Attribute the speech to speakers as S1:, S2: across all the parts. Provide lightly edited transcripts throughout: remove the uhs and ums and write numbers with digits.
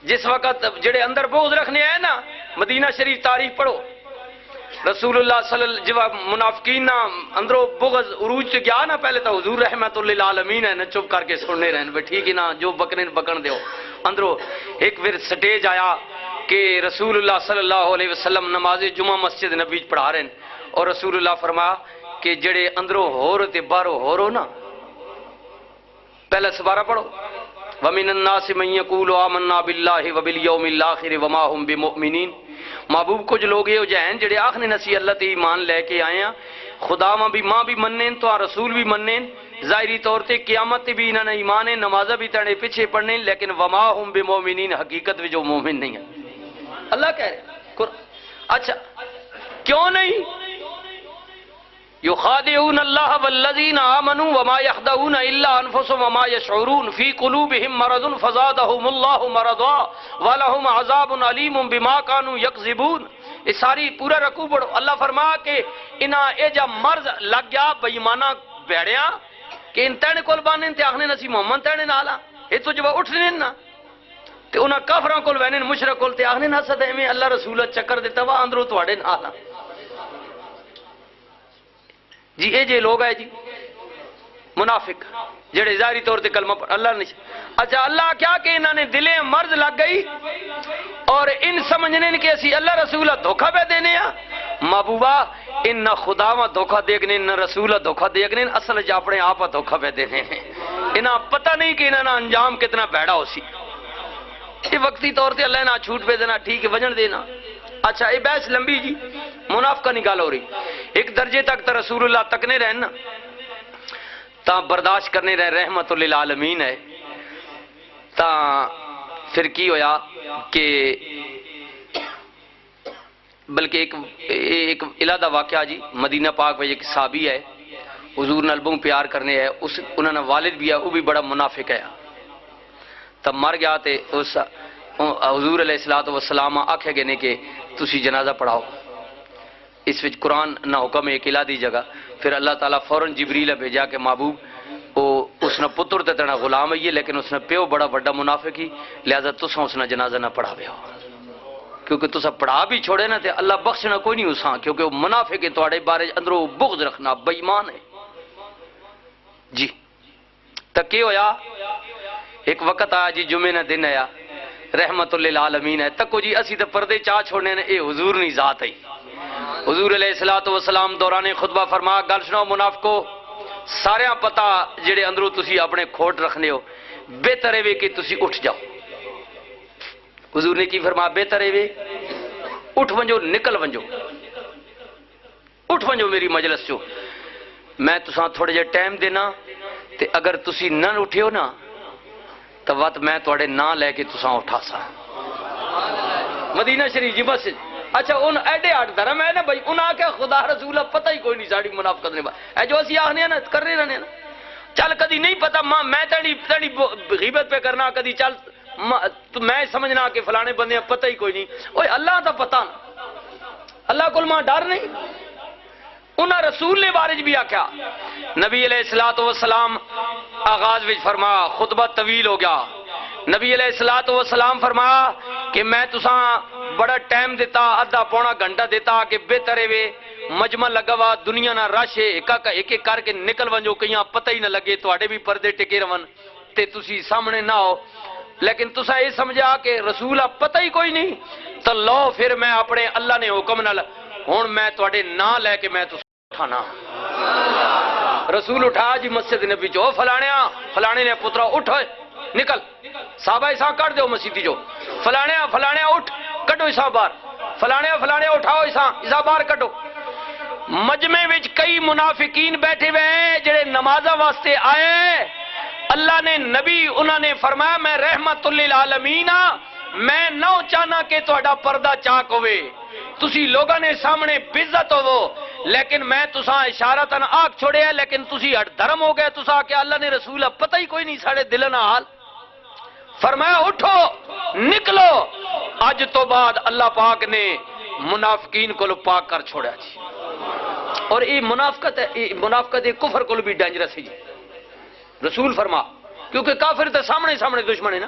S1: جس وقت جڑے اندر بغض رکھنے آئے نا، مدینہ شریف تاریخ پڑھو، رسول اللہ صلی اللہ علیہ وسلم منافقین نا اندروں بغض عروج سے گیا نا، پہلے تو حضور رحمت للعالمین ہے نا، چپ کر کے سننے رہن بھائی ٹھیک ہے نا، جو بکنے بکن دیو اندروں۔ ایک پھر سٹیج آیا کہ رسول اللہ صلی اللہ علیہ وسلم نماز جمعہ مسجد نبی پڑھا رہے ہیں، اور رسول اللہ فرمایا کہ جڑے اندروں ہو رہے تے باہروں ہو رہو نا، پہلے سبارہ پڑھو، وَمِنَ النَّاسِ مَن يَقُولُ آمَنَّا بِاللَّهِ وَبِالْيَوْمِ الْآخِرِ وَمَا هُمْ بِمُؤْمِنِينَ۔ محبوب کچھ لوگ یہ ہو جائیں جڑے آخری نسی اللہ تے ایمان لے کے آئے ہیں، خدا ماں بھی منین تو رسول بھی منین، ظاہری طور تے قیامت بھی انہاں نے ایمان ہے، نمازہ بھی تانے پیچھے پڑھنے، لیکن وما ہم بمؤمنین، حقیقت میں جو مومن نہیں ہے۔ اللہ کہہ رہے اچھا کیوں نہیں؟ یخادعون اللہ والذین آمنوا وما یخدعون الا انفسهم وما یشعرون فی قلوبهم مرض فزادهم اللہ مرضا ولہم عذاب علیم بما كانوا یکذبون۔ یہ ساری پورا رکوع پڑھو، اللہ فرما کہ انہاں اے جا مرض لگ گیا بے ایمانہ بیڑیاں کہ ان تینے کول بانن تے آخنے نسی محمد تینے نالا، یہ تو جب اٹھ رہے نا تے انہاں کافراں کول وینن مشرک کول تے آخنے نہ سدے میں اللہ رسول چکر دیتا وا اندروں تواڈے نالا۔ جی اے جے لوگ ہے جی منافق جڑے ظاہری طور تے کلمہ پر اللہ نہیں۔ اچھا اللہ کیا کہ انہوں نے دلیں مرض لگ گئی اور ان سمجھنے کہ اسی اللہ رسول دھوکہ پہ دینے ہیں۔ محبوبہ ان نہ خدا میں دھوکہ دیکھنے نہ رسول دھوکہ دیکھنے، اصل جا اپنے آپ دھوکہ پہ دینے ہیں۔ انہاں پتہ نہیں کہ انہاں انجام کتنا بھیڑا ہو سی، یہ وقتی طور تے اللہ نہ چھوٹ پہ دینا ٹھیک ہے وجن دینا۔ اچھا یہ بحث لمبی جی، منافقہ نکال ہو رہی، ایک درجے تک تا رسول اللہ تکنے رہنا تا برداشت کرنے رہے، رحمت للعالمین ہے۔ تا پھر کی ہویا کہ بلکہ ایک الہدہ واقعہ جی مدینہ پاک میں ایک صحابی ہے، حضور نال بہت پیار کرنے ہے، انہوں نے والد بھی ہے وہ بھی بڑا منافق ہے، تب مر گیا تے اس حضور علیہ السلام آکھے گے نے کہ تسی جنازہ پڑھاؤ، اس وچ قرآن نہ حکم ایک الہدی جگہ، پھر اللہ تعالیٰ فوراً جبریل بھیجا کہ محبوب اس نے پتر تے تینا غلام ہے لیکن اس نے پیو بڑا بڑا منافق ہی، لہذا تساں اس نے جنازہ نہ پڑھاوے ہو، کیونکہ تساں پڑھا بھی چھوڑے نا تے اللہ بخشنا کوئی نہیں اساں، کیونکہ وہ منافق ہے تواڈے بارے اندروں بغض رکھنا بے ایمان ہے جی۔ تکی ہویا ایک وقت آیا جی جمعے نہ دن آیا، رحمت للعالمین ہے، تکو جی اسی تے پردے چاہ چھوڑنے نے، اے حضور نہیں ذات ہے۔ حضور علیہ السلام دوران خطبہ فرما گل سنو منافقو، سارے پتا جڑے اندروں تسی اپنے کھوٹ رکھنے ہو، بہتر ہے کہ تسی اٹھ جاؤ۔ حضور نے کی فرما بہتر ہے اٹھ ونجو، نکل ونجو، اٹھ ونجو میری مجلس چو، میں تساں تھوڑے جے ٹائم دینا تے اگر تسی نہ اٹھے ہو نا تو وقت میں تھوڑے نہ لے کے تساں اٹھا سا مدینہ شریف جی بس۔ اچھا ان ایڈے آٹھ دھرم ہے نا بھائی، انہاں کیا خدا رسول پتہ ہی کوئی نہیں ساڑی منافقت نے، اے جو اسی آخنے ہیں نا کر رہے رہنے نا، چل کدی نہیں پتا میں تیری غیبت پہ کرنا، کدی چل میں سمجھنا کہ فلانے بندے پتہ ہی کوئی نہیں، اوہ اللہ تا پتہ نا، اللہ کل ماں ڈر نہیں۔ انہاں رسول نے بارج بھی آکھا، نبی علیہ السلام آغاز وچ فرما خطبہ طویل ہو گیا، نبی علیہ السلام فرمایا کہ میں تساں بڑا ٹائم دیتا، آدھا پونا گھنٹہ دیتا کہ بہتر ہے مجمع لگا وا دنیا نہ رش ہے، ایک ایک کر کے نکل ونجو کہیں پتہ ہی نہ لگے، تواڈے بھی پردے ٹکے رون تے تسی سامنے نہ ہو، لیکن تساں یہ سمجھا کہ رسول پتہ ہی کوئی نہیں تو لو پھر میں اپنے اللہ نے حکم نال ہن میں تواڈے نا لے کے میں تساں اٹھانا۔ رسول اٹھا جی مسجد نبی جو فلانے نے پترا اٹھ نکل، صحابہ ایسا کر دیو مسیدی جو فلانے اٹھ کٹو ایسا بار، فلانے اٹھاؤ ایسا بار کٹو۔ مجمع وچ کئی منافقین بیٹھے ہوئے جڑے نمازہ واسطے آئے، اللہ نے نبی انہوں نے فرمایا میں رحمت للعالمین، میں نہ چاہنا کہ تہاڈا پردہ چاک ہوئے، تسی لوگاں نے سامنے بزت ہو، لیکن میں تساں اشارتاً آگ چھوڑے ہیں، لیکن تسی ہٹ دھرم ہو گئے، تساں کہ اللہ نے رسول پتہ ہی کوئی نہیں ساڑے دلنا حال۔ فرمایا اٹھو نکلو، آج تو بعد اللہ پاک نے منافقین کو پاک کر چھوڑا جی۔ اور یہ منافقت کفر کو بھی ڈینجرس ہے جی، رسول فرما، کیونکہ کافر تو سامنے دشمن ہے نا،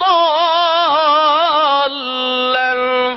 S1: ضالًا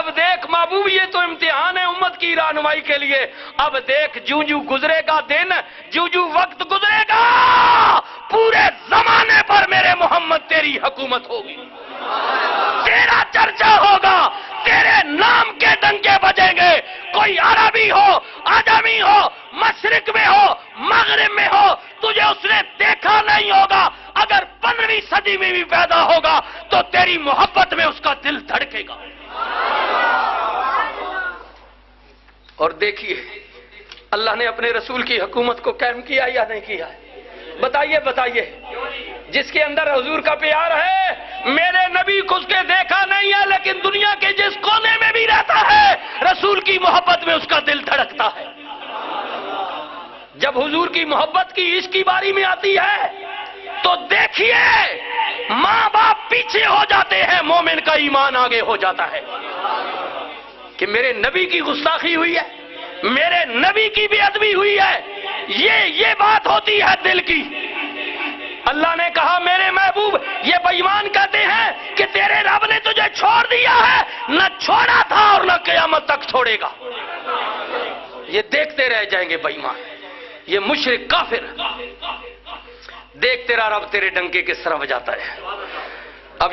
S1: اب دیکھ محبوب یہ تو امتحان ہے امت کی رہنمائی کے لیے. اب دیکھ جوں جوں گزرے گا دن، جوں جوں وقت گزرے گا، پورے زمانے پر میرے محمد تیری حکومت ہوگی، تیرا چرچا ہوگا، تیرے نام کے ڈنکے بجیں گے. کوئی عربی ہو، آدمی ہو، مشرق میں ہو، مغرب میں ہو، تجھے اس نے دیکھا نہیں ہوگا. اگر 15ویں صدی میں بھی پیدا ہوگا تو تیری محبت میں اس کا دل دھڑکے گا. اور دیکھیے اللہ نے اپنے رسول کی حکومت کو قائم کیا یا نہیں کیا؟ بتائیے بتائیے. جس کے اندر حضور کا پیار ہے، میرے نبی کو اس کے دیکھا نہیں ہے لیکن دنیا کے جس کونے میں بھی رہتا ہے رسول کی محبت میں اس کا دل دھڑکتا ہے. جب حضور کی محبت کی عشق کی باری میں آتی ہے تو دیکھیے ماں باپ پیچھے ہو جاتے ہیں، مومن کا ایمان آگے ہو جاتا ہے کہ میرے نبی کی گستاخی ہوئی ہے، میرے نبی کی بے ادبی ہوئی ہے. یہ بات ہوتی ہے دل کی. اللہ نے کہا میرے محبوب یہ بے ایمان کہتے ہیں کہ تیرے رب نے تجھے چھوڑ دیا ہے، نہ چھوڑا تھا اور نہ قیامت تک چھوڑے گا. یہ دیکھتے رہ جائیں گے بے ایمان، یہ مشرک کافر. دیکھ تیرا رب تیرے ڈنکے کس طرح بجاتا ہے. اب